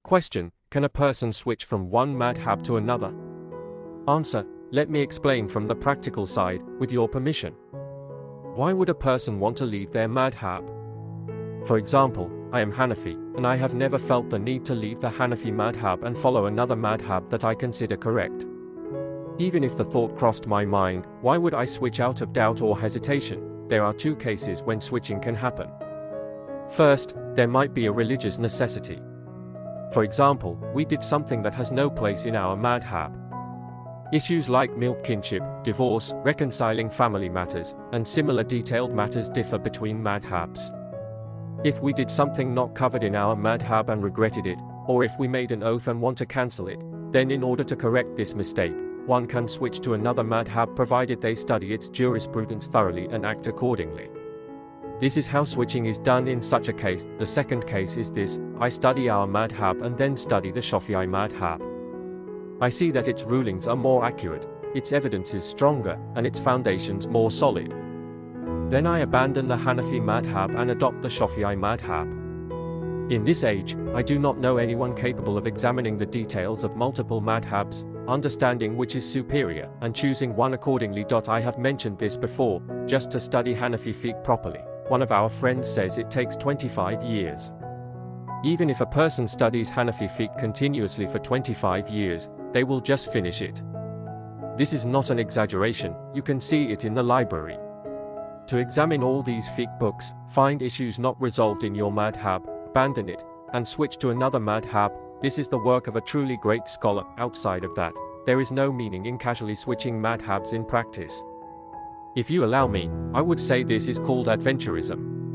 Question: can a person switch from one madhab to another? Answer: let me explain from the practical side, with your permission. Why would a person want to leave their madhab? For example, I am Hanafi, and I have never felt the need to leave the Hanafi madhab and follow another madhab that I consider correct. Even if the thought crossed my mind, why would I switch out of doubt or hesitation? There are two cases when switching can happen. First, there might be a religious necessity. For example, we did something that has no place in our madhab. Issues like milk kinship, divorce, reconciling family matters, and similar detailed matters differ between madhabs. If we did something not covered in our madhab and regretted it, or if we made an oath and want to cancel it, then in order to correct this mistake, one can switch to another madhab provided they study its jurisprudence thoroughly and act accordingly. This is how switching is done in such a case. The second case is this: I study our madhab and then study the Shafi'i madhab. I see that its rulings are more accurate, its evidence is stronger, and its foundations more solid. Then I abandon the Hanafi madhab and adopt the Shafi'i madhab. In this age, I do not know anyone capable of examining the details of multiple madhabs, understanding which is superior, and choosing one accordingly. I have mentioned this before. Just to study Hanafi fiqh properly, one of our friends says it takes 25 years. Even if a person studies Hanafi fiqh continuously for 25 years, they will just finish it. This is not an exaggeration, you can see it in the library. To examine all these fiqh books, find issues not resolved in your madhab, abandon it, and switch to another madhab, this is the work of a truly great scholar. Outside of that, there is no meaning in casually switching madhabs in practice. If you allow me, I would say this is called adventurism.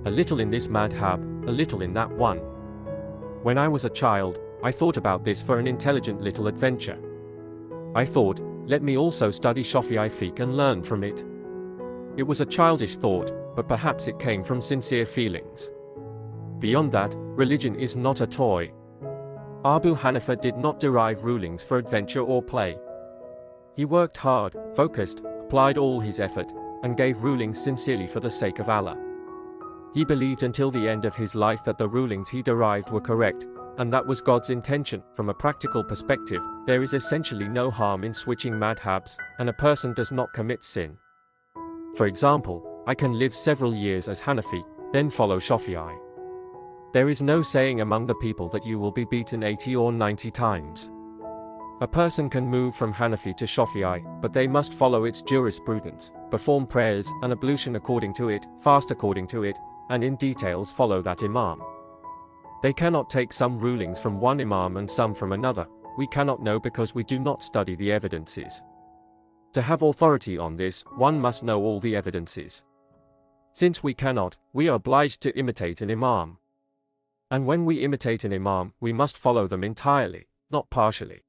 A little in this madhab, a little in that one. When I was a child, I thought about this for an intelligent little adventure. I thought, let me also study Shafi'i fiqh and learn from it. It was a childish thought, but perhaps it came from sincere feelings. Beyond that, religion is not a toy. Abu Hanifa did not derive rulings for adventure or play. He worked hard, focused, applied all his effort, and gave rulings sincerely for the sake of Allah. He believed until the end of his life that the rulings he derived were correct, and that was God's intention. From a practical perspective, there is essentially no harm in switching madhabs, and a person does not commit sin. For example, I can live several years as Hanafi, then follow Shafi'i. There is no saying among the people that you will be beaten 80 or 90 times. A person can move from Hanafi to Shafi'i, but they must follow its jurisprudence, perform prayers and ablution according to it, fast according to it, and in details follow that imam. They cannot take some rulings from one imam and some from another. We cannot know because we do not study the evidences. To have authority on this, one must know all the evidences. Since we cannot, we are obliged to imitate an imam. And when we imitate an imam, we must follow them entirely, not partially.